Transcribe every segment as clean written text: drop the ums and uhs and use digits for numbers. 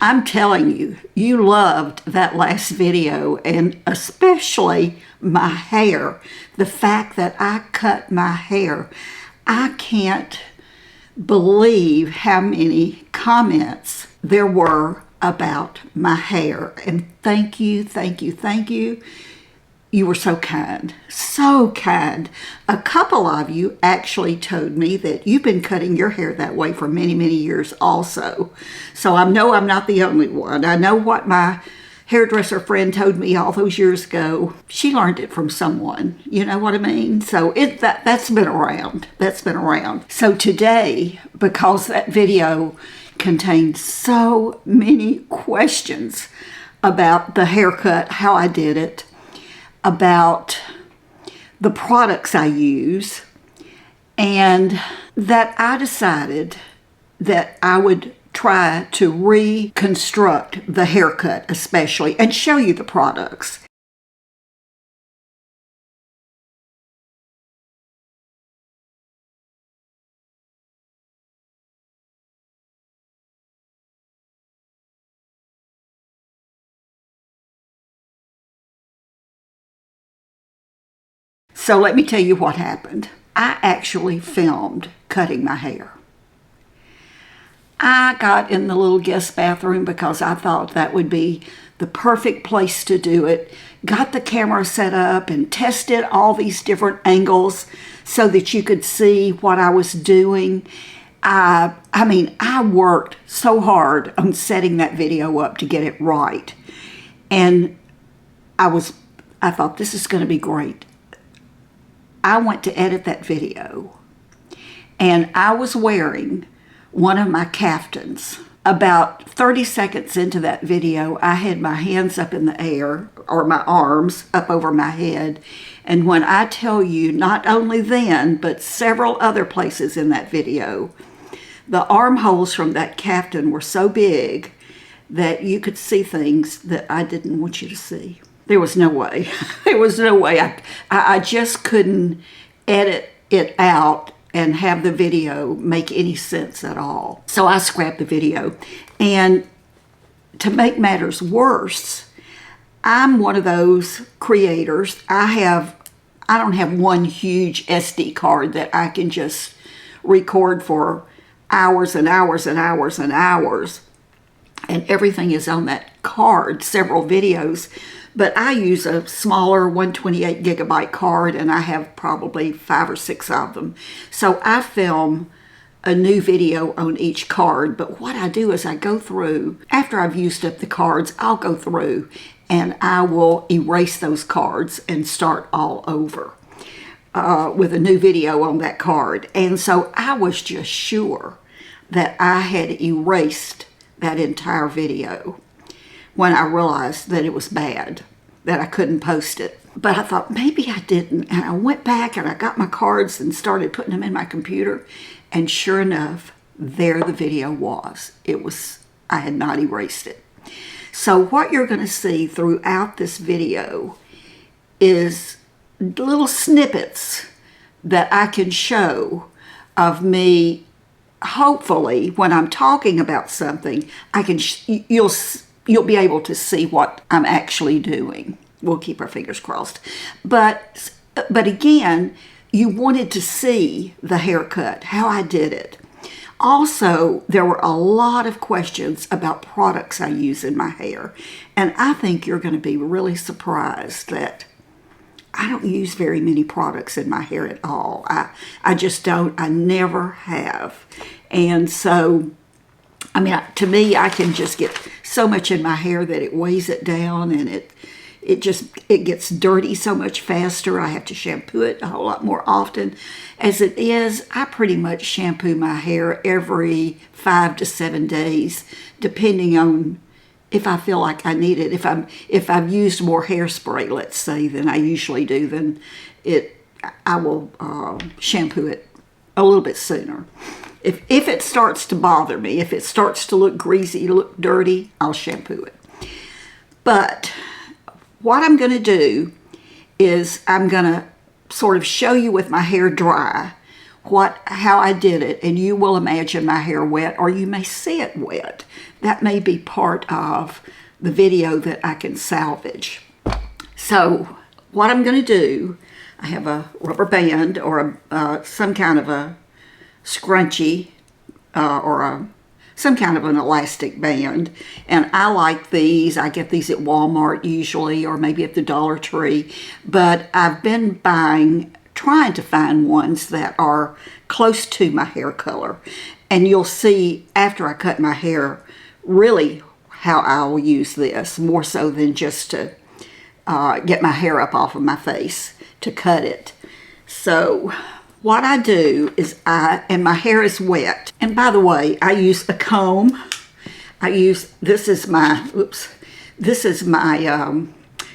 I'm telling you, you loved that last video, and especially my hair. The fact that I cut my hair. I can't believe how many comments there were about my hair. And thank you, thank you, thank you. You were so kind, so kind. A couple of you actually told me that you've been cutting your hair that way for many, many years also. So I know I'm not the only one. I know what my hairdresser friend told me all those years ago. She learned it from someone, you know what I mean? So that's been around. That's been around. So today, because that video contained so many questions about the haircut, how I did it, about the products I use, and that I decided that I would try to reconstruct the haircut especially and show you the products. So let me tell you what happened. I actually filmed cutting my hair. I got in the little guest bathroom because I thought that would be the perfect place to do it. Got the camera set up and tested all these different angles so that you could see what I was doing. I worked so hard on setting that video up to get it right. And I thought, this is going to be great. I went to edit that video, and I was wearing one of my caftans. About 30 seconds into that video, I had my hands up in the air, or my arms up over my head. And when I tell you, not only then, but several other places in that video, the armholes from that caftan were so big that you could see things that I didn't want you to see. There was no way. There was no way. I just couldn't edit it out and have the video make any sense at all. So I scrapped the video. And to make matters worse, I'm one of those creators. I don't have one huge SD card that I can just record for hours and hours and hours and hours. And everything is on that card, several videos. But I use a smaller 128 gigabyte card, and I have probably 5 or 6 of them. So I film a new video on each card. But what I do is I go through, after I've used up the cards, I'll go through and I will erase those cards and start all over with a new video on that card. And so I was just sure that I had erased that entire video when I realized that it was bad, that I couldn't post it. But I thought, maybe I didn't. And I went back and I got my cards and started putting them in my computer. And sure enough, there the video was. I had not erased it. So what you're going to see throughout this video is little snippets that I can show of me. Hopefully, when I'm talking about something, you'll be able to see what I'm actually doing. We'll keep our fingers crossed. But again, you wanted to see the haircut, how I did it. Also, there were a lot of questions about products I use in my hair. And I think you're going to be really surprised that I don't use very many products in my hair at all. I just don't. I never have. And so, to me, I can just get so much in my hair that it weighs it down, and it gets dirty so much faster. I have to shampoo it a whole lot more often. As it is, I pretty much shampoo my hair every 5 to 7 days, depending on if I feel like I need it. If I've used more hairspray, let's say, than I usually do, then I will shampoo it a little bit sooner. If it starts to bother me, if it starts to look greasy, look dirty, I'll shampoo it. But what I'm going to do is I'm going to sort of show you with my hair dry how I did it, and you will imagine my hair wet, or you may see it wet. That may be part of the video that I can salvage. So what I'm going to do, I have a rubber band or some kind of a scrunchie or some kind of an elastic band, and I like these. I get these at Walmart usually, or maybe at the Dollar Tree, but I've been trying to find ones that are close to my hair color, and you'll see after I cut my hair really how I will use this, more so than just to get my hair up off of my face to cut it. So what I do is and my hair is wet, and by the way, I use a comb. This is my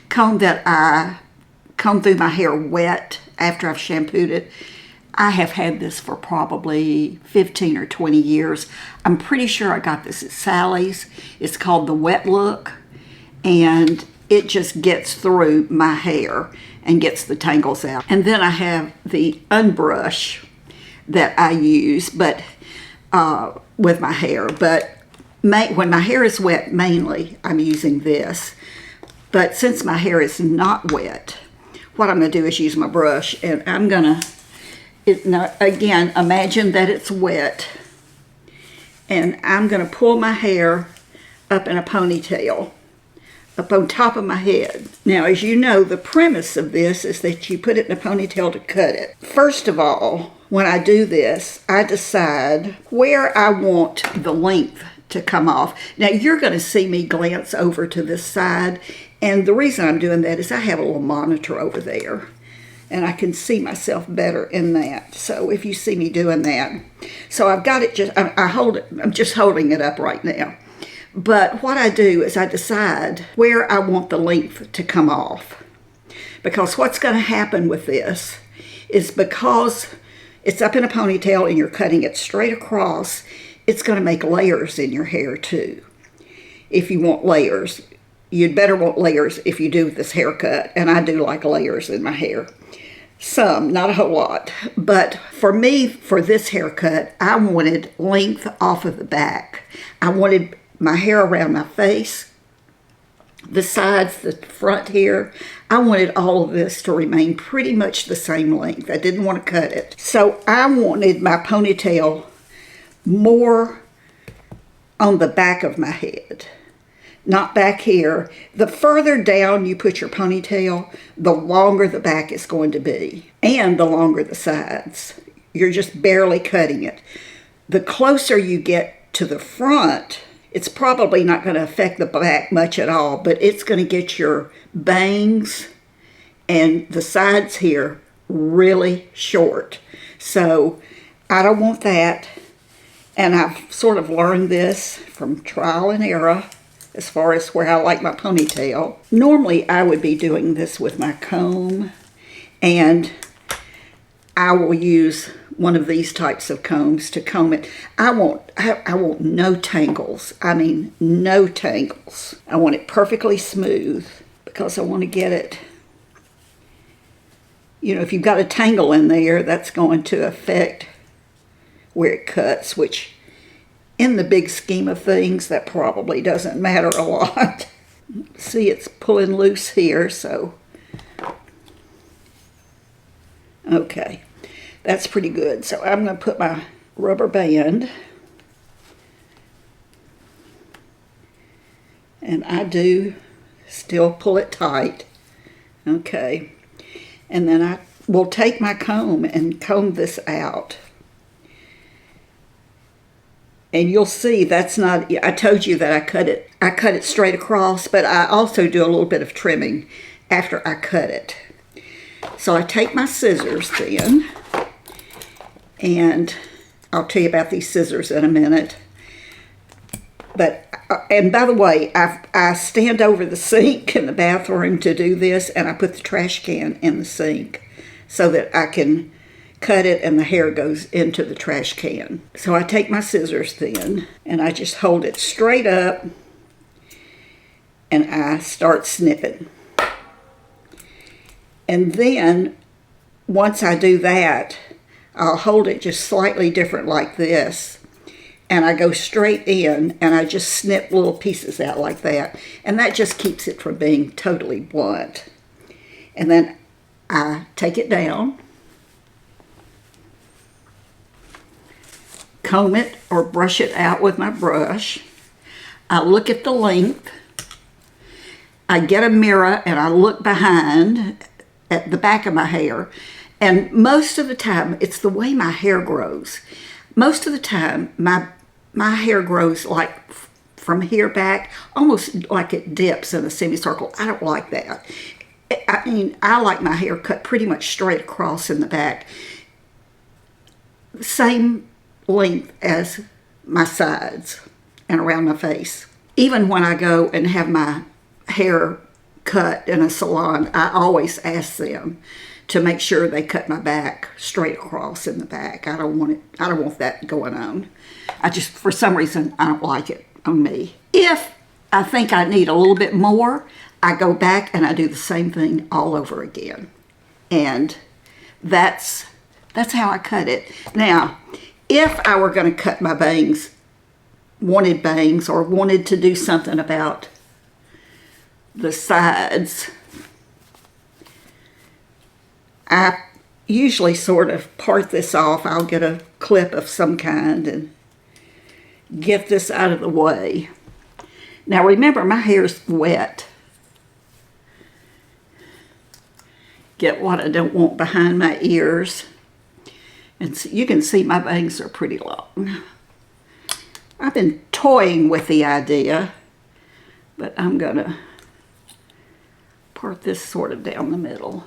comb that I comb through my hair wet after I've shampooed it. I have had this for probably 15 or 20 years. I'm pretty sure I got this at Sally's. It's called the Wet Look, and it just gets through my hair and gets the tangles out. And then I have the unbrush that I use, but with my hair. But when my hair is wet, mainly I'm using this. But since my hair is not wet, what I'm going to do is use my brush, and I'm going to, again, imagine that it's wet, and I'm going to pull my hair up in a ponytail up on top of my head. Now, as you know, the premise of this is that you put it in a ponytail to cut it. First of all, when I do this, I decide where I want the length to come off. Now, you're going to see me glance over to this side, and the reason I'm doing that is I have a little monitor over there, and I can see myself better in that. So if you see me doing that, so I've got it I'm just holding it up right now. But what I do is I decide where I want the length to come off. Because what's going to happen with this is, because it's up in a ponytail and you're cutting it straight across, it's going to make layers in your hair too. If you want layers, you'd better want layers if you do this haircut. And I do like layers in my hair. Some, not a whole lot. But for me, for this haircut, I wanted length off of the back. I wanted my hair around my face, the sides, the front here. I wanted all of this to remain pretty much the same length. I didn't want to cut it. So I wanted my ponytail more on the back of my head, not back here. The further down you put your ponytail, the longer the back is going to be, and the longer the sides. You're just barely cutting it. The closer you get to the front, it's probably not going to affect the back much at all, but it's going to get your bangs and the sides here really short. So I don't want that. And I've sort of learned this from trial and error as far as where I like my ponytail. Normally I would be doing this with my comb, and I will use one of these types of combs to comb it. I want no tangles. I mean, no tangles. I want it perfectly smooth, because I want to get it, you know, if you've got a tangle in there, that's going to affect where it cuts, which in the big scheme of things, that probably doesn't matter a lot. See, it's pulling loose here, so okay. That's pretty good. So I'm going to put my rubber band, and I do still pull it tight. Okay. And then I will take my comb and comb this out. And you'll see that's not, I told you that I cut it straight across, but I also do a little bit of trimming after I cut it. So I take my scissors then, and I'll tell you about these scissors in a minute. But, and by the way, I stand over the sink in the bathroom to do this, and I put the trash can in the sink so that I can cut it and the hair goes into the trash can. So I take my scissors then, and I just hold it straight up, and I start snipping. And then, once I do that, I'll hold it just slightly different like this, and I go straight in and I just snip little pieces out like that, and that just keeps it from being totally blunt. And then I take it down, comb it or brush it out with my brush. I look at the length. I get a mirror and I look behind at the back of my hair. And most of the time, it's the way my hair grows. Most of the time, my hair grows like from here back, almost like it dips in a semicircle. I don't like that. I mean, I like my hair cut pretty much straight across in the back. Same length as my sides and around my face. Even when I go and have my hair cut in a salon, I always ask them to make sure they cut my back straight across in the back. I don't want that going on. For some reason, I don't like it on me. If I think I need a little bit more, I go back and I do the same thing all over again. And that's how I cut it. Now, if I were going to cut my bangs, wanted bangs, or wanted to do something about the sides, I usually sort of part this off. I'll get a clip of some kind and get this out of the way. Now remember, my hair's wet. Get what I don't want behind my ears. And so you can see my bangs are pretty long. I've been toying with the idea, but I'm gonna part this sort of down the middle.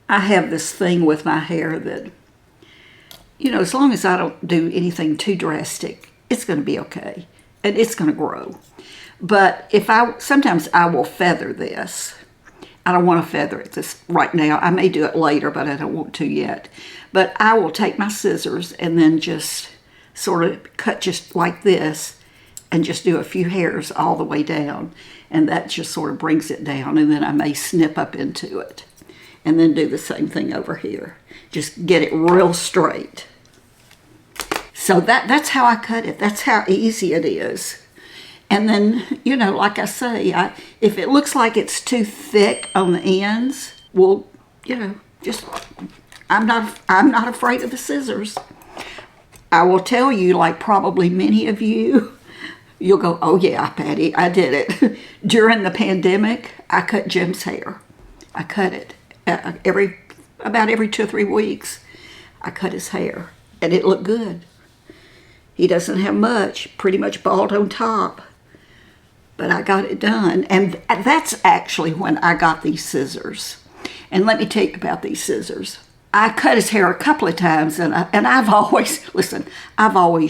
I have this thing with my hair that, as long as I don't do anything too drastic, it's going to be okay. And it's going to grow. But sometimes I will feather this. I don't want to feather it this right now. I may do it later, but I don't want to yet. But I will take my scissors and then just sort of cut just like this and just do a few hairs all the way down. And that just sort of brings it down. And then I may snip up into it. And then do the same thing over here. Just get it real straight. So that's how I cut it. That's how easy it is. And then, like I say, if it looks like it's too thick on the ends, well, I'm not afraid of the scissors. I will tell you, like probably many of you, you'll go, oh yeah, Patty, I did it. During the pandemic, I cut Jim's hair. I cut it. About every 2 or 3 weeks, I cut his hair, and it looked good. He doesn't have much, pretty much bald on top, but I got it done. And that's actually when I got these scissors. And let me tell you about these scissors. I cut his hair a couple of times, and I've always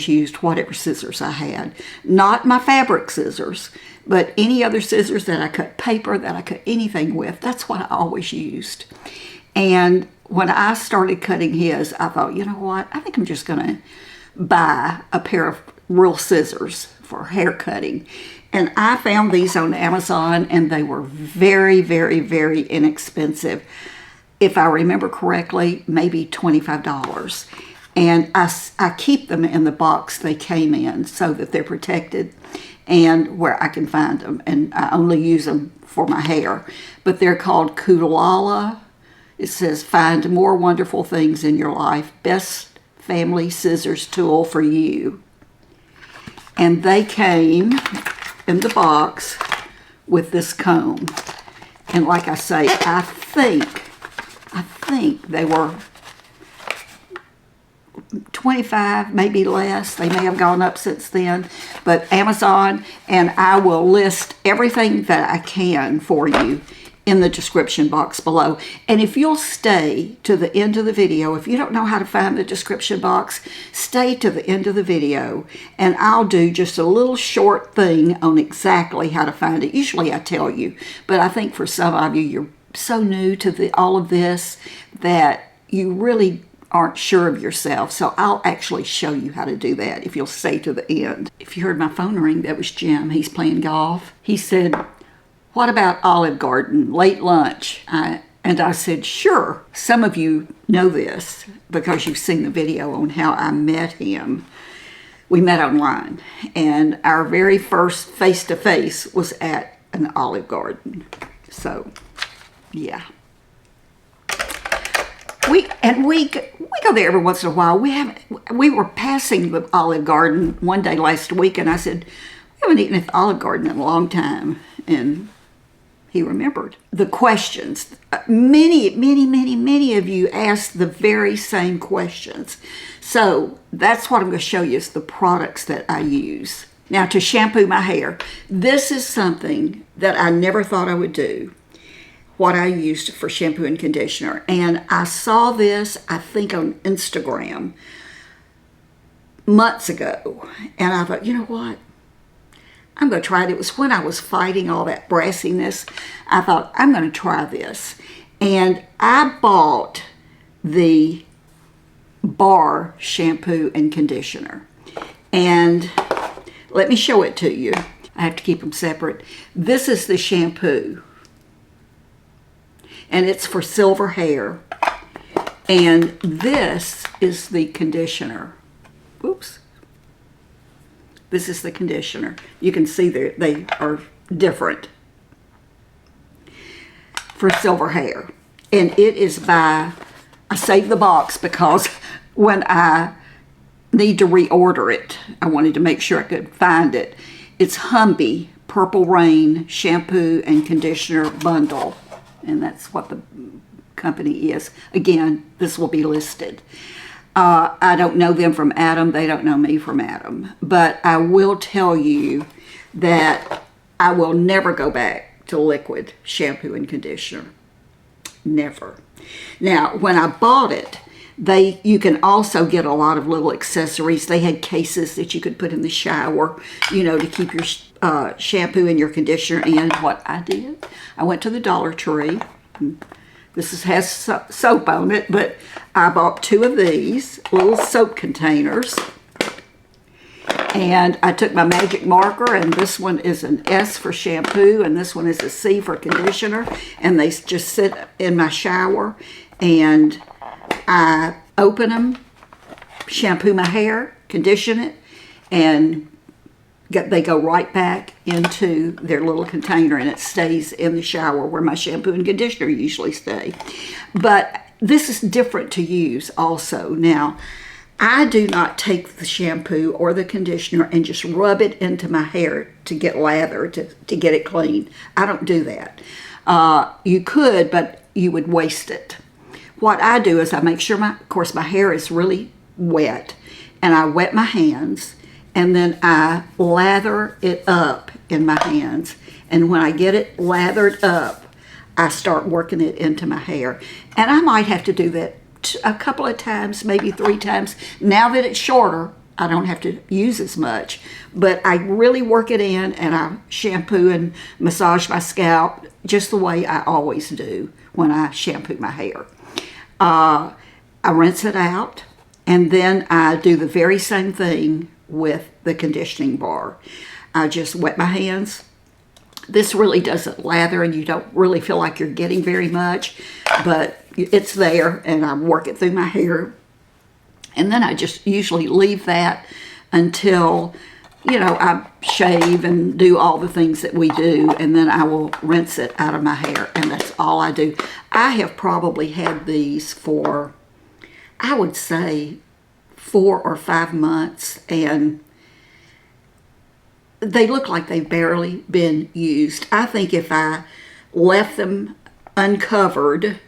used whatever scissors I had. Not my fabric scissors, but any other scissors that I cut paper, that I cut anything with, that's what I always used. And when I started cutting his, I thought, you know what, I think I'm just going to buy a pair of real scissors for hair cutting. And I found these on Amazon, and they were very, very, very inexpensive. If I remember correctly, maybe $25. And I keep them in the box they came in so that they're protected and where I can find them. And I only use them for my hair. But they're called Kudalala. It says, find more wonderful things in your life. Best family scissors tool for you. And they came in the box with this comb. And like I say, I think they were $25, maybe less. They may have gone up since then. But Amazon, and I will list everything that I can for you in the description box below. And if you'll stay to the end of the video, if you don't know how to find the description box, stay to the end of the video, and I'll do just a little short thing on exactly how to find it. Usually I tell you, but I think for some of you, you're so new to all of this that you really aren't sure of yourself. So I'll actually show you how to do that if you'll stay to the end. If you heard my phone ring, that was Jim. He's playing golf. He said, what about Olive Garden, late lunch? I And I said, sure. Some of you know this because you've seen the video on how I met him. We met online, and our very first face-to-face was at an Olive Garden. So, yeah. We go there every once in a while. We were passing the Olive Garden one day last week, and I said, we haven't eaten at the Olive Garden in a long time. And he remembered. The questions. Many of you asked the very same questions. So that's what I'm going to show you is the products that I use. Now, to shampoo my hair, this is something that I never thought I would do, what I used for shampoo and conditioner. And I saw this, I think, on Instagram months ago. And I thought, you know what? I'm going to try it. It was when I was fighting all that brassiness. I thought, I'm going to try this. And I bought the bar shampoo and conditioner. And let me show it to you. I have to keep them separate. This is the shampoo. And it's for silver hair. And this is the conditioner. Oops. This is the conditioner. You can see they are different for silver hair. And it is by, I saved the box because when I need to reorder it, I wanted to make sure I could find it. It's Humby Purple Rain Shampoo and Conditioner Bundle. And that's what the company is. Again, this will be listed. I don't know them from Adam. They don't know me from Adam. But I will tell you that I will never go back to liquid shampoo and conditioner. Never. Now, when I bought it, you can also get a lot of little accessories. They had cases that you could put in the shower, to keep your shampoo and your conditioner in. What I did, I went to the Dollar Tree. This has soap on it, but I bought 2 of these little soap containers. And I took my magic marker, and this one is an S for shampoo, and this one is a C for conditioner. And they just sit in my shower, and I open them, shampoo my hair, condition it, and they go right back into their little container, and it stays in the shower where my shampoo and conditioner usually stay. But this is different to use also. Now, I do not take the shampoo or the conditioner and just rub it into my hair to get lather, to get it clean. I don't do that. You could, but you would waste it. What I do is I make sure of course my hair is really wet, and I wet my hands, and then I lather it up in my hands. And when I get it lathered up, I start working it into my hair. And I might have to do that a couple of times, maybe 3 times. Now that it's shorter, I don't have to use as much. But I really work it in, and I shampoo and massage my scalp just the way I always do when I shampoo my hair. I rinse it out, and then I do the very same thing with the conditioning bar. I just wet my hands. This really doesn't lather, and you don't really feel like you're getting very much, but it's there, and I work it through my hair. And then I just usually leave that until, I shave and do all the things that we do, and then I will rinse it out of my hair, and that's all I do. I have probably had these for, I would say, 4 or 5 months, and they look like they've barely been used. I think if I left them uncovered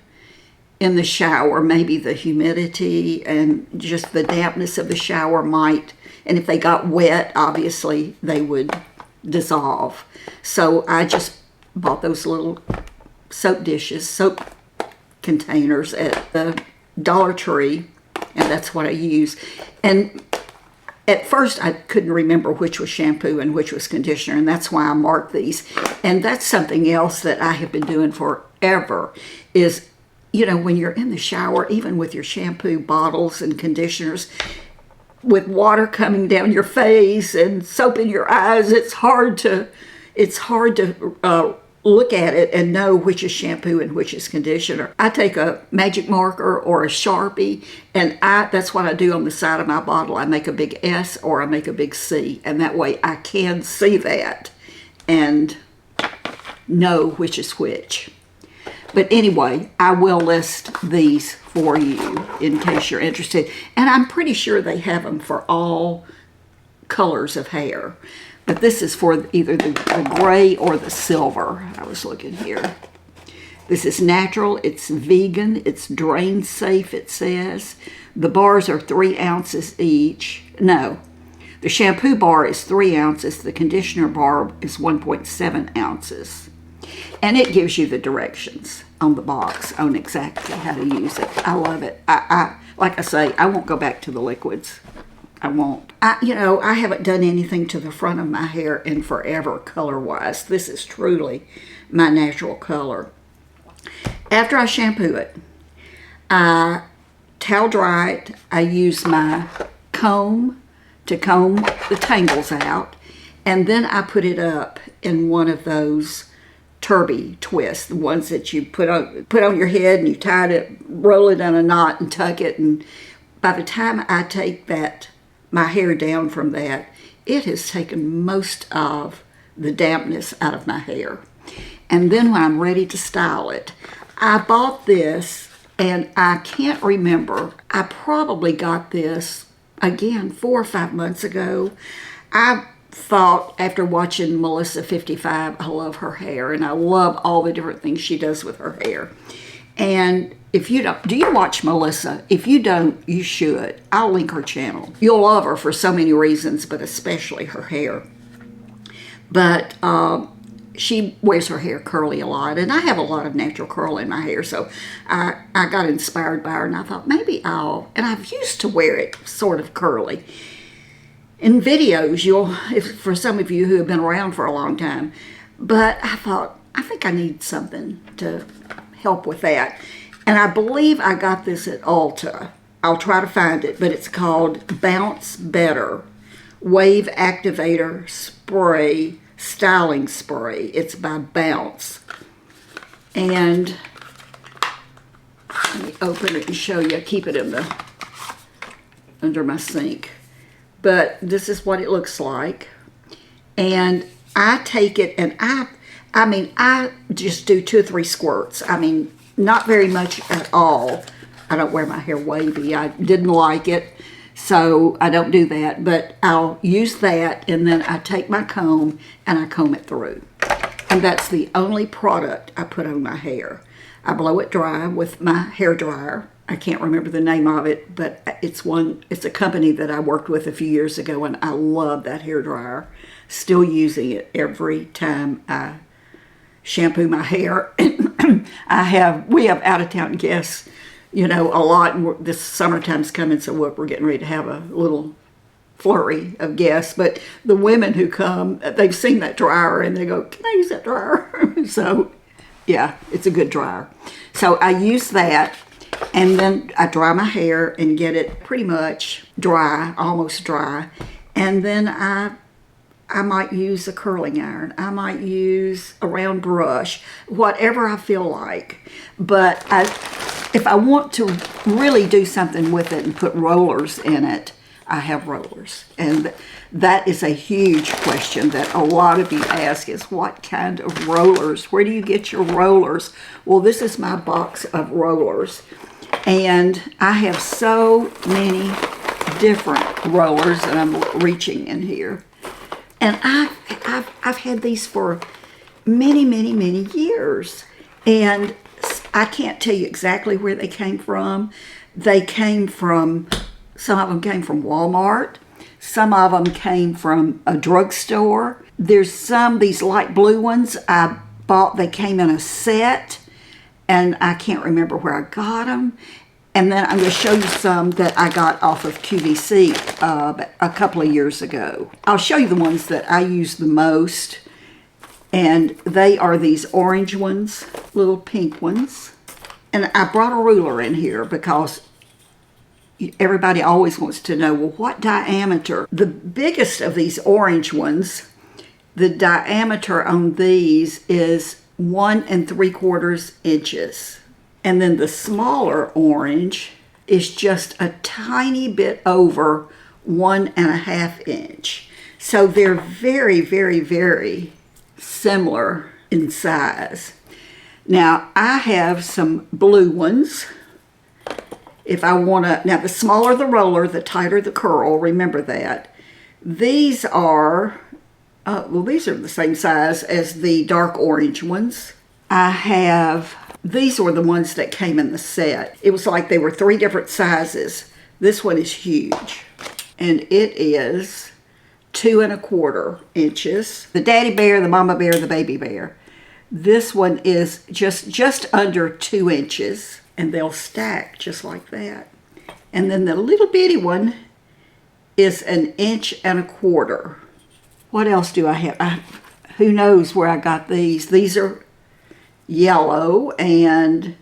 in the shower, maybe the humidity and just the dampness of the shower might, and if they got wet, obviously they would dissolve. So I just bought those little soap containers at the Dollar Tree, and that's what I use. And at first, I couldn't remember which was shampoo and which was conditioner, and that's why I marked these. And that's something else that I have been doing forever is, when you're in the shower, even with your shampoo bottles and conditioners, with water coming down your face and soap in your eyes, it's hard to look at it and know which is shampoo and which is conditioner. I take a magic marker or a Sharpie, and that's what I do on the side of my bottle. I make a big S or I make a big C, and that way I can see that and know which is which. But anyway, I will list these for you in case you're interested. And I'm pretty sure they have them for all colors of hair. But this is for either the gray or the silver. I was looking here. This is natural. It's vegan. It's drain safe, it says. The bars are 3 ounces each. No, the shampoo bar is 3 ounces. The conditioner bar is 1.7 ounces. And it gives you the directions on the box on exactly how to use it. I love it. Like I say, I won't go back to the liquids. I won't. I haven't done anything to the front of my hair in forever color-wise. This is truly my natural color. After I shampoo it, I towel dry it. I use my comb to comb the tangles out. And then I put it up in one of those turby twists, the ones that you put on your head and you tie it, roll it in a knot and tuck it. And by the time I take my hair down from that, it has taken most of the dampness out of my hair. And then when I'm ready to style it, I bought this, and I can't remember. I probably got this, again, 4 or 5 months ago. I thought, after watching Melissa 55, I love her hair, and I love all the different things she does with her hair. And if you don't, do you watch Melissa? If you don't, you should. I'll link her channel. You'll love her for so many reasons, but especially her hair. But she wears her hair curly a lot, and I have a lot of natural curl in my hair, so I got inspired by her, and I thought maybe and I've used to wear it sort of curly. In videos, for some of you who have been around for a long time, but I thought, I think I need something to help with that. And I believe I got this at Ulta. I'll try to find it, but it's called Bounce Better Wave Activator Spray Styling Spray. It's by Bounce. And let me open it and show you. I keep it under my sink. But this is what it looks like. And I take it and I just do 2 or 3 squirts. I mean, not very much at all. I don't wear my hair wavy. I didn't like it, so I don't do that. But I'll use that, and then I take my comb and I comb it through. And that's the only product I put on my hair. I blow it dry with my hair dryer. I can't remember the name of it, but it's a company that I worked with a few years ago, and I love that hair dryer. Still using it every time I shampoo my hair. We have out-of-town guests, a lot. And this summertime's coming, so we're getting ready to have a little flurry of guests. But the women who come, they've seen that dryer, and they go, "Can I use that dryer?" So, yeah, it's a good dryer. So I use that. And then I dry my hair and get it pretty much dry, almost dry. And then I might use a curling iron. I might use a round brush, whatever I feel like. But if I want to really do something with it and put rollers in it, I have rollers. And that is a huge question that a lot of you ask, is what kind of rollers? Where do you get your rollers? Well, this is my box of rollers. And I have so many different rollers that I'm reaching in here. And I've had these for many, many, many years. And I can't tell you exactly where they came from. Some of them came from Walmart. Some of them came from a drugstore. There's these light blue ones I bought. They came in a set. And I can't remember where I got them. And then I'm going to show you some that I got off of QVC a couple of years ago. I'll show you the ones that I use the most. And they are these orange ones, little pink ones. And I brought a ruler in here because everybody always wants to know, well, what diameter? The biggest of these orange ones, the diameter on these is 1 3/4 inches. And then the smaller orange is just a tiny bit over 1 1/2 inch. So they're very, very, very similar in size. Now I have some blue ones. If I want to, now the smaller the roller, the tighter the curl, remember that. These are, well, these are the same size as the dark orange ones. I have, these were the ones that came in the set. It was like they were 3 different sizes. This one is huge, and it is 2 1/4 inches. The daddy bear, the mama bear, the baby bear. This one is just under 2 inches. And they'll stack just like that. And then the little bitty one is 1 1/4 inches. What else do I have? Who knows where I got these? These are yellow and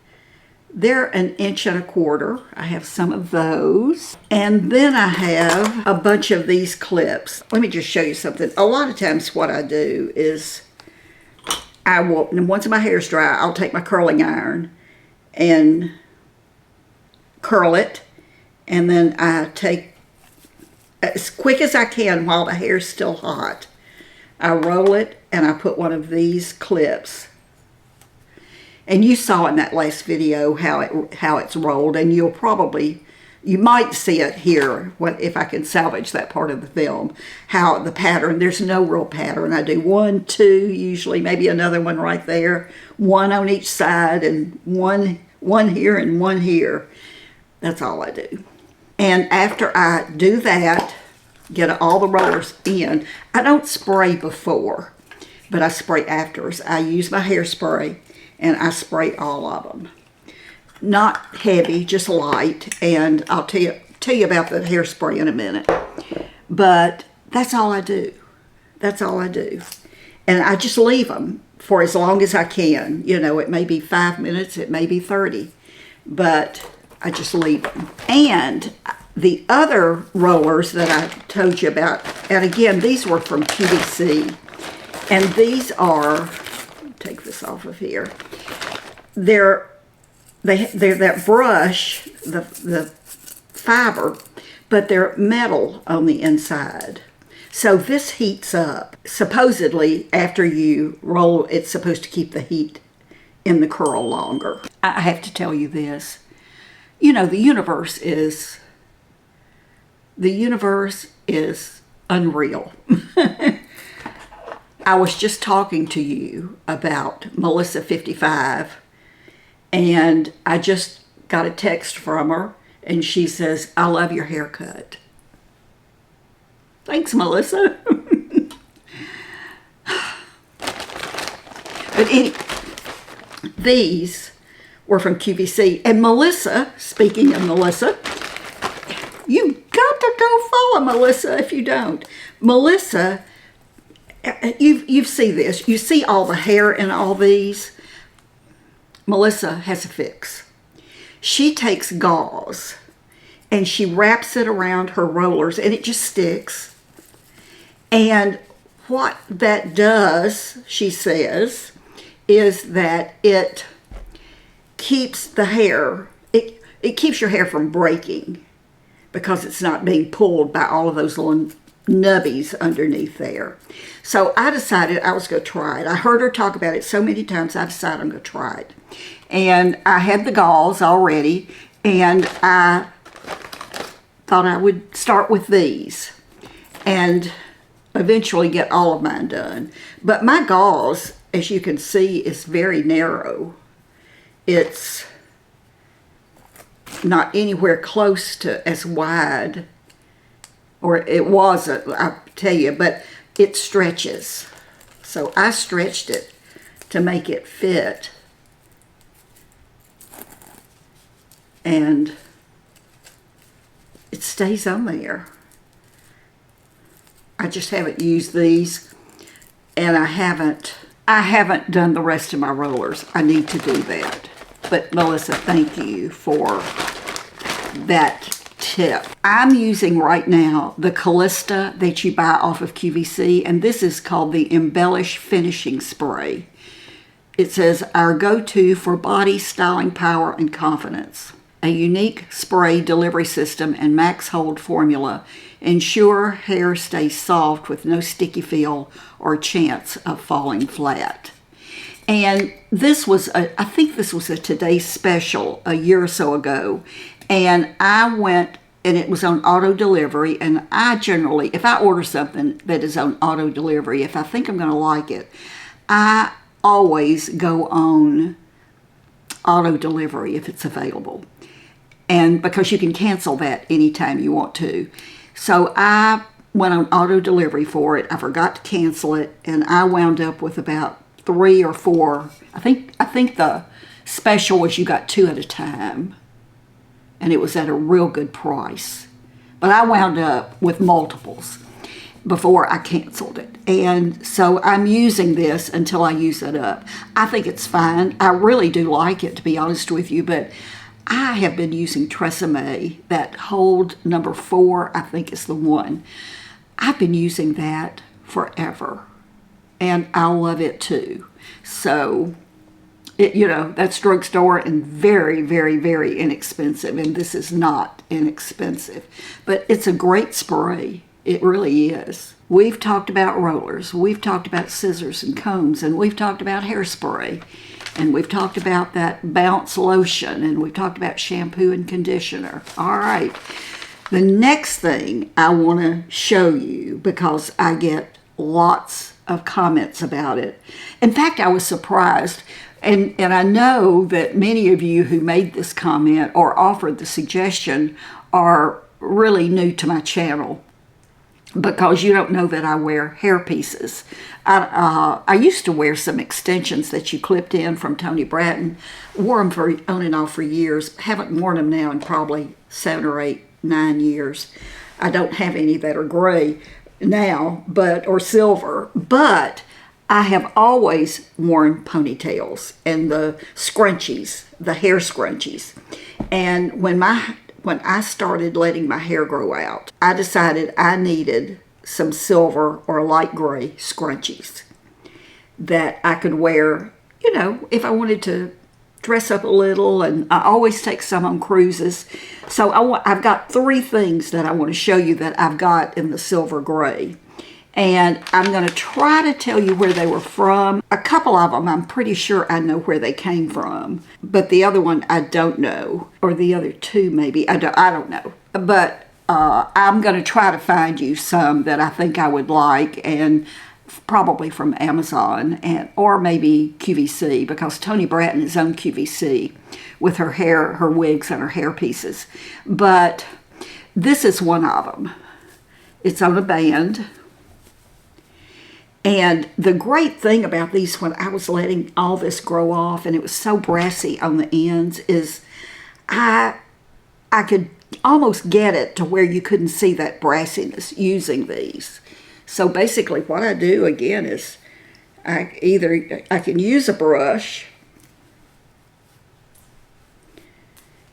they're 1 1/4 inches. I have some of those. And then I have a bunch of these clips. Let me just show you something. A lot of times what I do is I will, once my hair's dry, I'll take my curling iron and curl it, and then I take, as quick as I can while the hair's still hot, I roll it and I put one of these clips. And you saw in that last video how it's rolled, and you might see it here, if I can salvage that part of the film, how the pattern, there's no real pattern. I do 1, 2, usually, maybe another one right there, 1 on each side, and one here and 1 here. That's all I do. And after I do that, get all the rollers in, I don't spray before, but I spray afterwards. I use my hairspray, and I spray all of them. Not heavy, just light, and I'll tell you about the hairspray in a minute. But that's all I do. That's all I do. And I just leave them for as long as I can. You know, it may be 5 minutes, it may be 30, but I just leave them. And the other rollers that I told you about, and again, these were from QVC, and these are, take this off of here, they're that brush, the fiber, but they're metal on the inside. So this heats up. Supposedly, after you roll, it's supposed to keep the heat in the curl longer. I have to tell you this. You know, the universe is unreal. I was just talking to you about Melissa 55, and I just got a text from her, and she says, "I love your haircut." Thanks, Melissa. But these were from QVC. And Melissa, speaking of Melissa, you got to go follow Melissa if you don't. Melissa, you see this. You see all the hair in all these. Melissa has a fix. She takes gauze and she wraps it around her rollers, and it just sticks. And what that does, she says, is that it keeps the hair, it keeps your hair from breaking because it's not being pulled by all of those little nubbies underneath there. So I decided I was going to try it. I heard her talk about it so many times, I decided I'm going to try it. And I had the gauze already, and I thought I would start with these and eventually get all of mine done. But my gauze, as you can see, is very narrow. It's not anywhere close to as wide, or it wasn't, I'll tell you, but it stretches. So I stretched it to make it fit. And it stays on there. I just haven't used these, and I haven't done the rest of my rollers. I need to do that. But Melissa, thank you for that tip. I'm using right now the Callista that you buy off of QVC, and this is called the Embellish Finishing Spray. it says, our go-to for body styling power and confidence. A unique spray delivery system and max hold formula ensure hair stays soft with no sticky feel or chance of falling flat. And this was, I think this was a Today's Special a year or so ago. And I went, and it was on auto delivery. And I generally, if I order something that is on auto delivery, if I think I'm going to like it, I always go on auto delivery if it's available. And because you can cancel that anytime you want to. So I went on auto delivery for it. I forgot to cancel it, and I wound up with about 3 or 4. I think the special was you got 2 at a time, and it was at a real good price. But I wound up with multiples before I canceled it. And so I'm using this until I use it up. I think it's fine. I really do like it, to be honest with you, but I have been using Tresemme, that hold number 4, I think is the one. I've been using that forever, and I love it too. So, that's drugstore and very, very, very inexpensive, and this is not inexpensive. But it's a great spray. It really is. We've talked about rollers, we've talked about scissors and combs, and we've talked about hairspray. And we've talked about that bounce lotion, and we've talked about shampoo and conditioner. All right. The next thing I want to show you, because I get lots of comments about it. In fact, I was surprised, and I know that many of you who made this comment or offered the suggestion are really new to my channel, because you don't know that I wear hairpieces. I used to wear some extensions that you clipped in from Tony Bratton. Wore them on and off for years. Haven't worn them now in probably 7 or 8, 9 years. I don't have any that are gray now, or silver. But I have always worn ponytails and the scrunchies, the hair scrunchies. And when I started letting my hair grow out, I decided I needed some silver or light gray scrunchies that I could wear, if I wanted to dress up a little. And I always take some on cruises. So I've got 3 things that I want to show you that I've got in the silver gray. And I'm going to try to tell you where they were from. A couple of them, I'm pretty sure I know where they came from. But the other one, I don't know. Or the other 2, maybe. I don't know. But I'm going to try to find you some that I think I would like. And probably from Amazon or maybe QVC. Because Tony Bratton is on QVC with her hair, her wigs, and her hair pieces. But this is one of them. It's on a band. And the great thing about these, when I was letting all this grow off and it was so brassy on the ends, is I could almost get it to where you couldn't see that brassiness using these. So basically what I do again is I can use a brush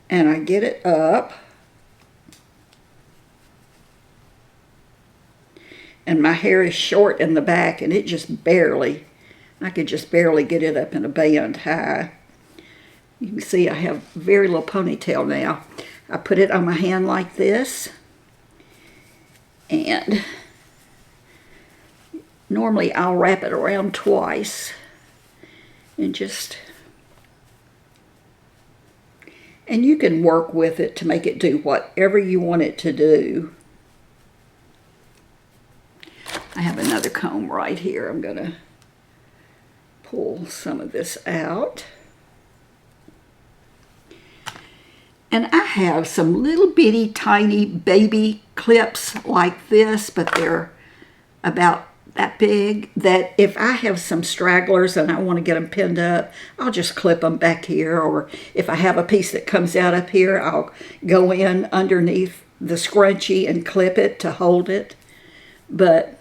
and I get it up. And my hair is short in the back, and I could just barely get it up in a band high. You can see I have very little ponytail now. I put it on my hand like this, and normally I'll wrap it around twice, and you can work with it to make it do whatever you want it to do. I have another comb right here. I'm going to pull some of this out. And I have some little bitty tiny baby clips like this, but they're about that big, that if I have some stragglers and I want to get them pinned up, I'll just clip them back here. Or if I have a piece that comes out up here, I'll go in underneath the scrunchie and clip it to hold it. But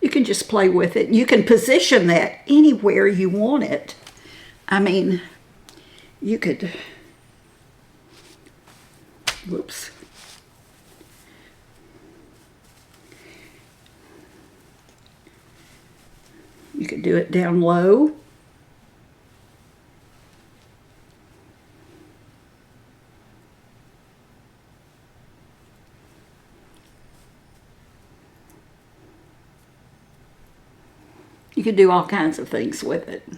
you can just play with it. You can position that anywhere you want it. I mean, you could, whoops. You could do it down low. You could do all kinds of things with it.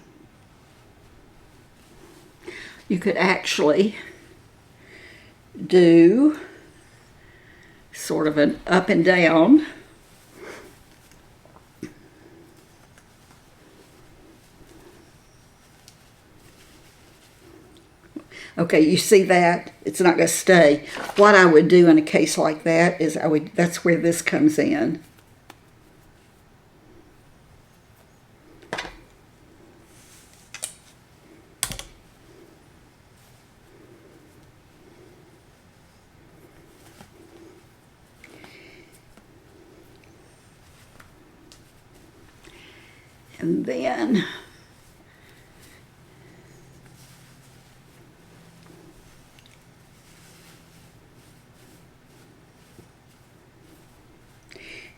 You could actually do sort of an up and down. Okay, you see that? It's not going to stay. What I would do in a case like that is that's where this comes in. And then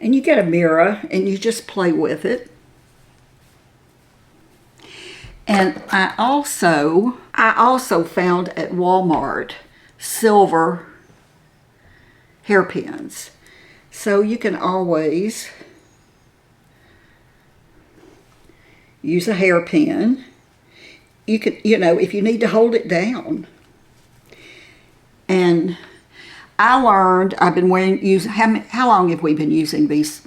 you get a mirror and you just play with it. And I also found at Walmart silver hairpins. So you can always use a hairpin. You could, if you need to hold it down. And I learned, I've been how long have we been using these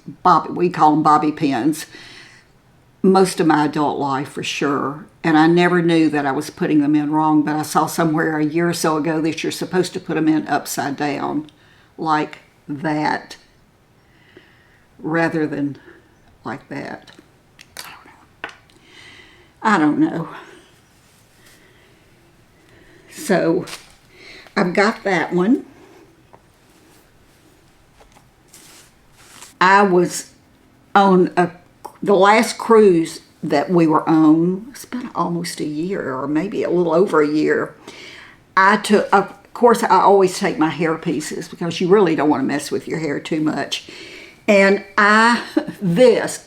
we call them bobby pins? Most of my adult life for sure. And I never knew that I was putting them in wrong, but I saw somewhere a year or so ago that you're supposed to put them in upside down, like that, rather than like that. I don't know. So I've got that one. I was on the last cruise that we were on. It's been almost a year, or maybe a little over a year. Of course, I always take my hair pieces because you really don't want to mess with your hair too much. And I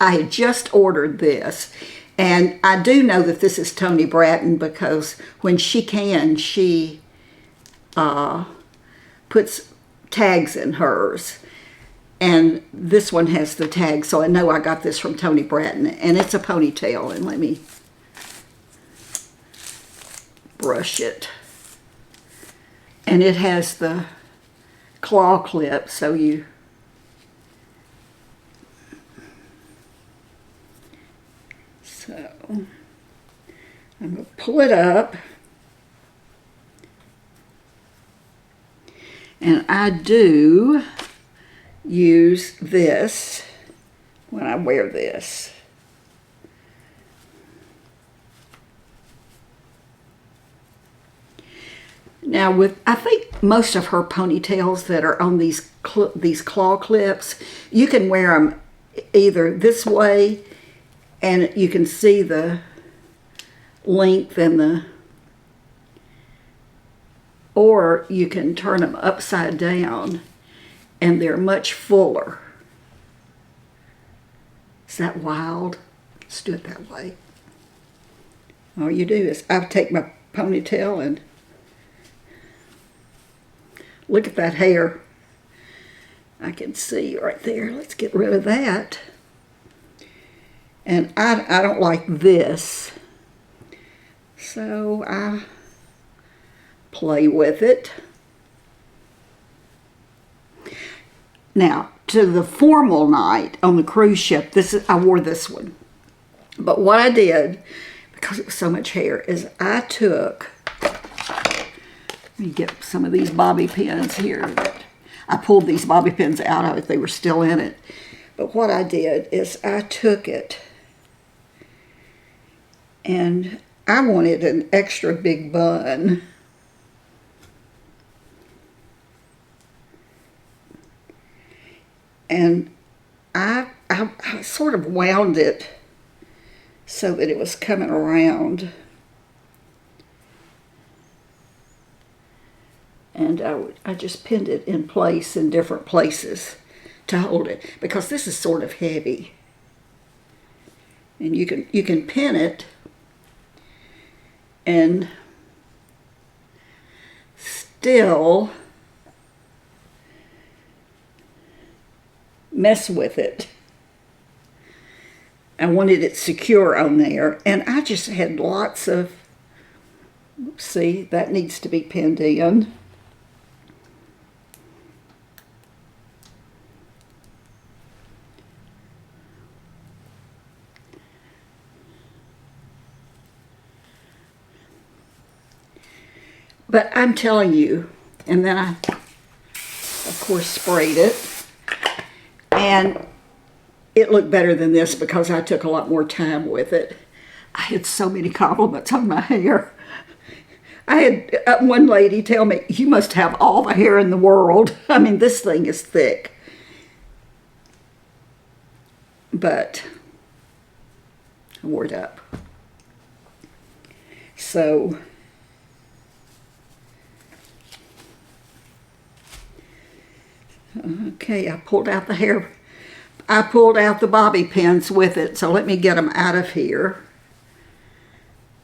had just ordered this. And I do know that this is Toni Bratton because when she puts tags in hers. And this one has the tag, so I know I got this from Toni Bratton. And it's a ponytail. And let me brush it. And it has the claw clip, so you... So, I'm going to pull it up. And I do use this when I wear this. Now, I think most of her ponytails that are on these claw clips, you can wear them either this way, and you can see the length and or you can turn them upside down, and they're much fuller. Is that wild? Let's do it that way. All you do is I take my ponytail and look at that hair. I can see right there. Let's get rid of that. And I don't like this, so I play with it. Now, to the formal night on the cruise ship, I wore this one. But what I did, because it was so much hair, is I took, let me get some of these bobby pins here. I pulled these bobby pins out of it. They were still in it. But what I did is I took it, and I wanted an extra big bun. And I sort of wound it so that it was coming around. And I just pinned it in place in different places to hold it, because this is sort of heavy. And you can pin it and still mess with it. I wanted it secure on there, and I just had lots of, see, that needs to be pinned in. But I'm telling you, and then I, of course, sprayed it, and it looked better than this because I took a lot more time with it. I had so many compliments on my hair. I had one lady tell me, "You must have all the hair in the world." I mean, this thing is thick. But I wore it up. So okay, I pulled out the hair. I pulled out the bobby pins with it, so let me get them out of here.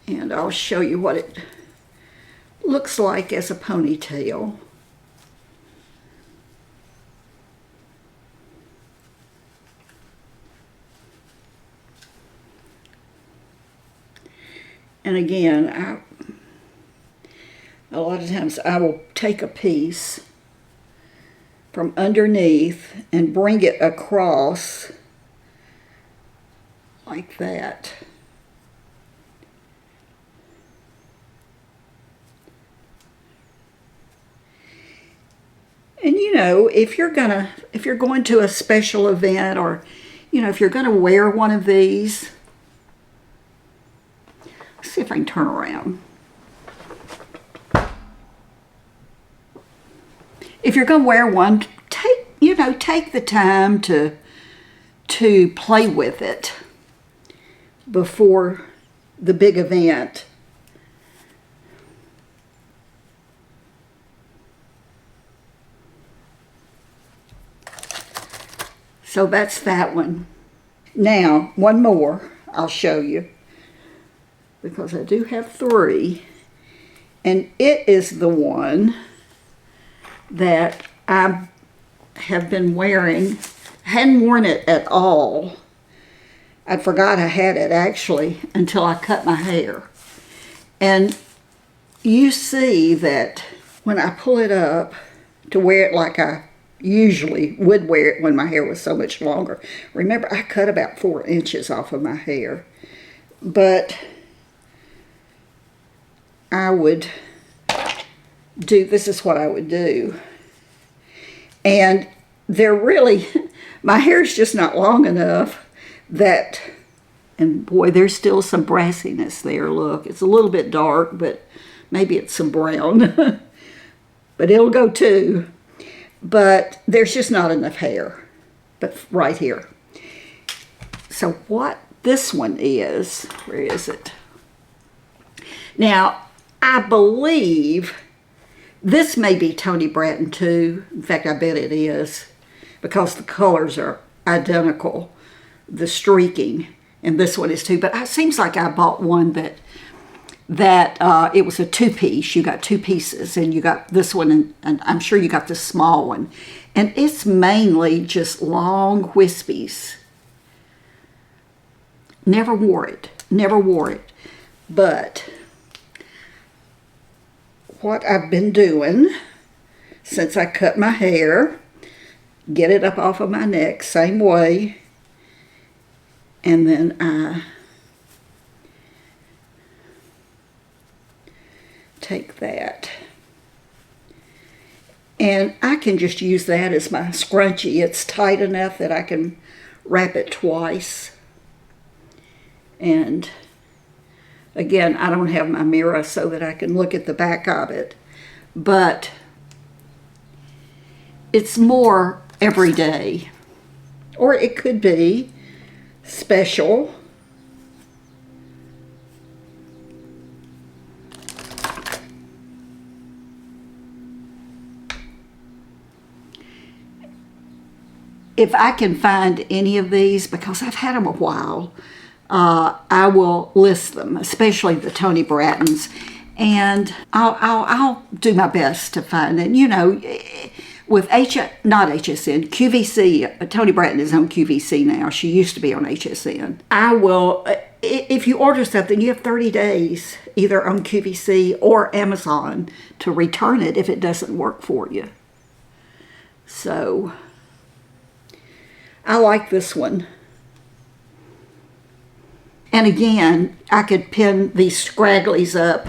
And I'll show you what it looks like as a ponytail. And again, a lot of times I will take a piece from underneath and bring it across like that. And you know, if you're going to a special event, or you know, if you're going to wear one of these, let's see if I can turn around. If you're going to wear one, take the time to play with it before the big event. So that's that one. Now, one more I'll show you, because I do have 3, and it is the one that I have been wearing. I hadn't worn it at all. I forgot I had it actually until I cut my hair. And you see that when I pull it up to wear it like I usually would wear it when my hair was so much longer. Remember, I cut about 4 inches off of my hair. But I would do, this is what I would do. And they're really, my hair's just not long enough that, and boy, there's still some brassiness there, look. It's a little bit dark, but maybe it's some brown. But it'll go too. But there's just not enough hair, but right here. So what this one is, where is it? Now, I believe this may be Tony Bratton too. In fact, I bet it is, because the colors are identical, the streaking, and this one is too. But it seems like I bought one that it was a 2-piece. You got 2 pieces, and you got this one, and I'm sure you got the small one. And it's mainly just long wispies. Never wore it. But what I've been doing since I cut my hair, get it up off of my neck, same way, and then I take that, and I can just use that as my scrunchie. It's tight enough that I can wrap it twice. And again, I don't have my mirror so that I can look at the back of it, but it's more everyday, or it could be special. If I can find any of these, because I've had them a while, I will list them, especially the Tony Brattons, and I'll do my best to find it. You know, with not HSN, QVC, Tony Bratton is on QVC now. She used to be on HSN. I will, if you order something, you have 30 days either on QVC or Amazon to return it if it doesn't work for you. So, I like this one. And again, I could pin these scragglies up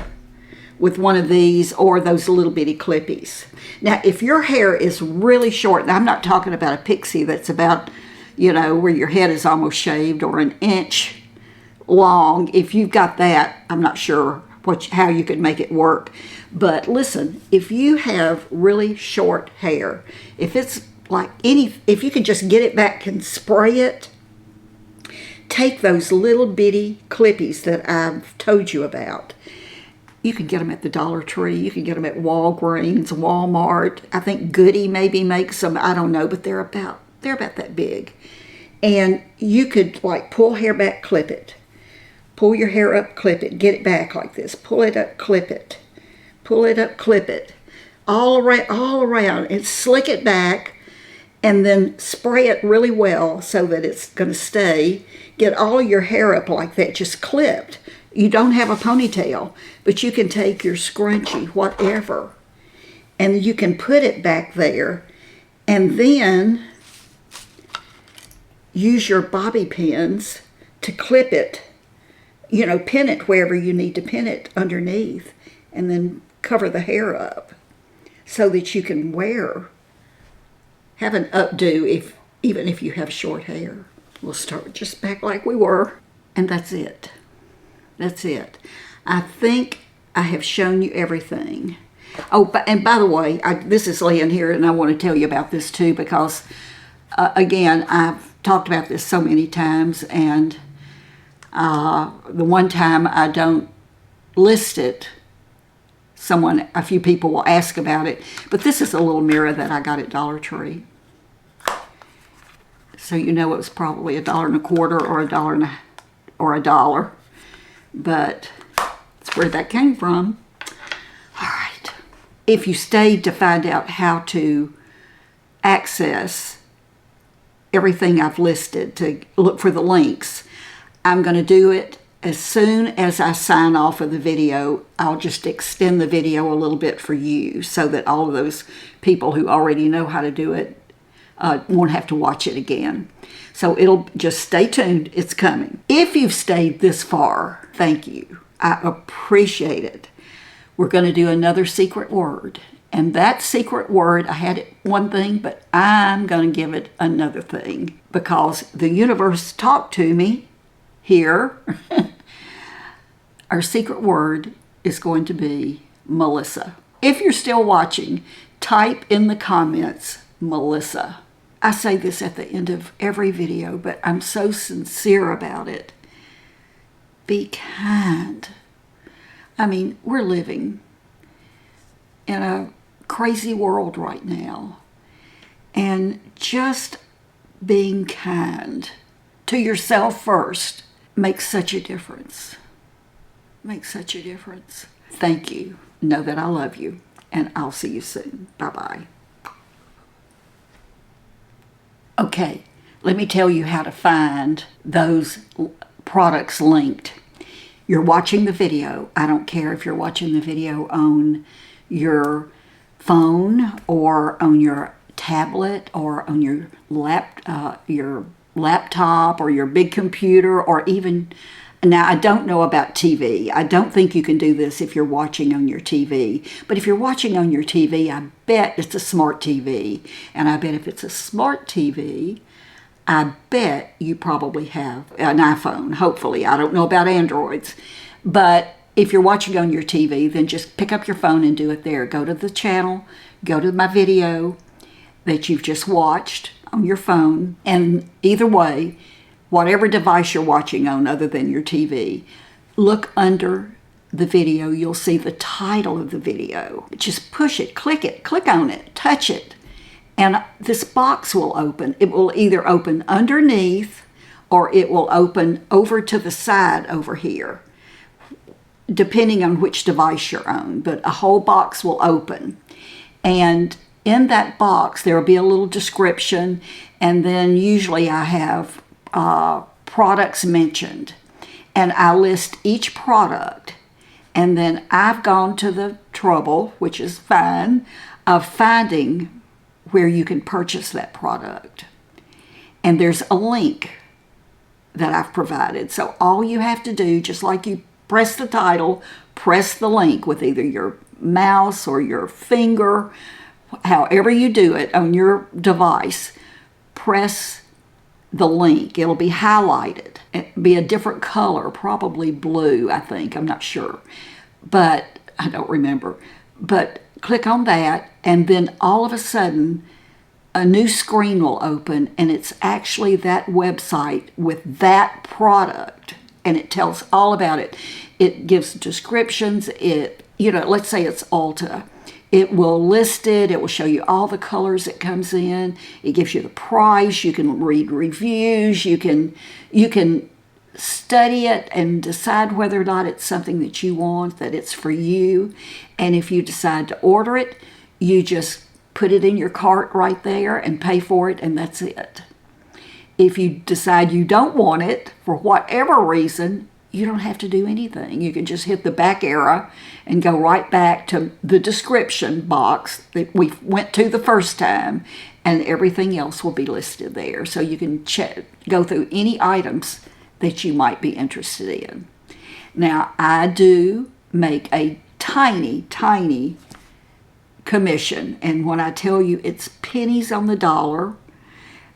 with one of these or those little bitty clippies. Now, if your hair is really short, and I'm not talking about a pixie that's about, you know, where your head is almost shaved or an inch long. If you've got that, I'm not sure how you could make it work. But listen, if you have really short hair, if it's like if you can just get it back and spray it, take those little bitty clippies that I've told you about. You can get them at the Dollar Tree. You can get them at Walgreens, Walmart. I think Goody maybe makes them. I don't know, but they're about that big. And you could like pull hair back, clip it. Pull your hair up, clip it. Get it back like this. Pull it up, clip it. Pull it up, clip it. All around, and slick it back. And then spray it really well so that it's going to stay. Get all your hair up like that, just clipped. You don't have a ponytail, but you can take your scrunchie, whatever, and you can put it back there, and then use your bobby pins to clip it, you know, pin it wherever you need to pin it underneath, and then cover the hair up so that you can have an updo even if you have short hair. We'll start just back like we were, and that's it. That's it. I think I have shown you everything. Oh, and by the way, this is Lynn here, and I want to tell you about this too because, again, I've talked about this so many times, and the one time I don't list it, a few people will ask about it, but this is a little mirror that I got at Dollar Tree. So you know it was probably $1.25 or $1. But that's where that came from. All right. If you stayed to find out how to access everything I've listed, to look for the links, I'm going to do it as soon as I sign off of the video. I'll just extend the video a little bit for you so that all of those people who already know how to do it won't have to watch it again. So it'll just stay tuned. It's coming. If you've stayed this far, thank you. I appreciate it. We're going to do another secret word. And that secret word, I had it one thing, but I'm going to give it another thing because the universe talked to me here. Our secret word is going to be Melissa. If you're still watching, type in the comments, Melissa. I say this at the end of every video, but I'm so sincere about it. Be kind. I mean, we're living in a crazy world right now. And just being kind to yourself first makes such a difference. Makes such a difference. Thank you. Know that I love you. And I'll see you soon. Bye-bye. Okay, let me tell you how to find those products linked. You're watching the video. I don't care if you're watching the video on your phone or on your tablet or on your laptop or your big computer, or even, now I don't know about TV. I don't think you can do this if you're watching on your TV. But if you're watching on your TV, I bet it's a smart TV. And I bet if it's a smart TV, I bet you probably have an iPhone, hopefully. I don't know about Androids. But if you're watching on your TV, then just pick up your phone and do it there. Go to the channel, go to my video that you've just watched on your phone. And either way, whatever device you're watching on other than your TV, look under the video. You'll see the title of the video. Just push it, click on it, touch it, and this box will open. It will either open underneath or it will open over to the side over here, depending on which device you're on. But a whole box will open. And in that box, there will be a little description, and then usually I have products mentioned. And I list each product. And then I've gone to the trouble, which is fine, of finding where you can purchase that product. And there's a link that I've provided. So all you have to do, just like you press the title, press the link with either your mouse or your finger, however you do it on your device, press the link. It'll be highlighted. It'll be a different color, probably blue, I think. I'm not sure. But I don't remember. But click on that, and then all of a sudden, a new screen will open, and it's actually that website with that product, and it tells all about it. It gives descriptions. Let's say it's Ulta. It will list it. It will show you all the colors it comes in. It gives you the price. You can read reviews. You can study it and decide whether or not it's something that you want, that it's for you. And if you decide to order it, you just put it in your cart right there and pay for it, and that's it. If you decide you don't want it for whatever reason, you don't have to do anything. You can just hit the back arrow and go right back to the description box that we went to the first time, and everything else will be listed there. So you can go through any items that you might be interested in. Now, I do make a tiny, tiny commission, and when I tell you it's pennies on the dollar,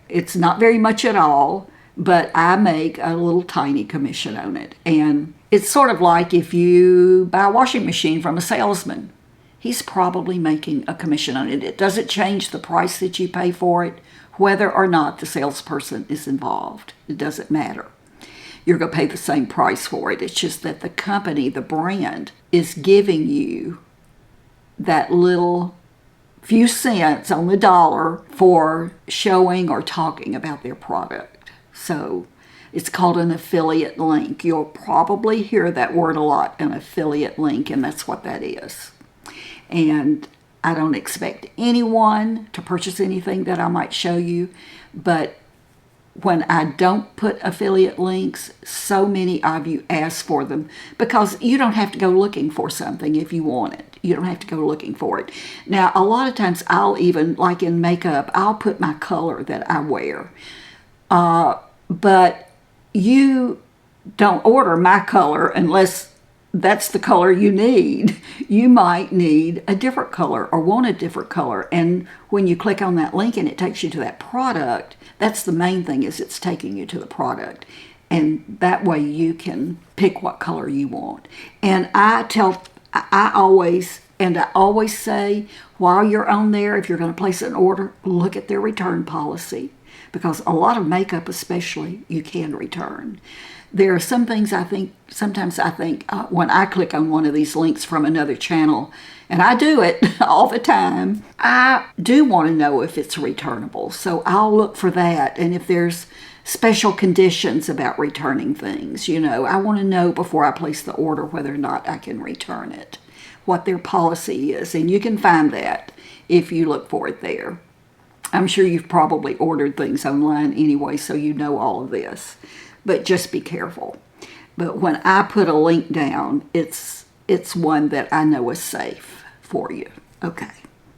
it's not very much at all, but I make a little tiny commission on it. And it's sort of like if you buy a washing machine from a salesman. He's probably making a commission on it. It doesn't change the price that you pay for it, whether or not the salesperson is involved. It doesn't matter. You're going to pay the same price for it. It's just that the company, the brand, is giving you that little few cents on the dollar for showing or talking about their product. So it's called an affiliate link. You'll probably hear that word a lot, an affiliate link, and that's what that is. And I don't expect anyone to purchase anything that I might show you, but when I don't put affiliate links, so many of you ask for them, because you don't have to go looking for something if you want it. You don't have to go looking for it. Now, a lot of times I'll even, like in makeup, I'll put my color that I wear. But you don't order my color unless that's the color you need. You might need a different color or want a different color. And when you click on that link and it takes you to that product, that's the main thing, is it's taking you to the product. And that way you can pick what color you want. And I always say, while you're on there, if you're going to place an order, look at their return policy. Because a lot of makeup especially, you can return. There are some things sometimes I think when I click on one of these links from another channel, and I do it all the time, I do want to know if it's returnable. So I'll look for that. And if there's special conditions about returning things, I want to know before I place the order whether or not I can return it, what their policy is. And you can find that if you look for it there. I'm sure you've probably ordered things online anyway, so you know all of this. But just be careful. But when I put a link down, it's one that I know is safe for you. Okay.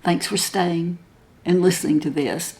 Thanks for staying and listening to this.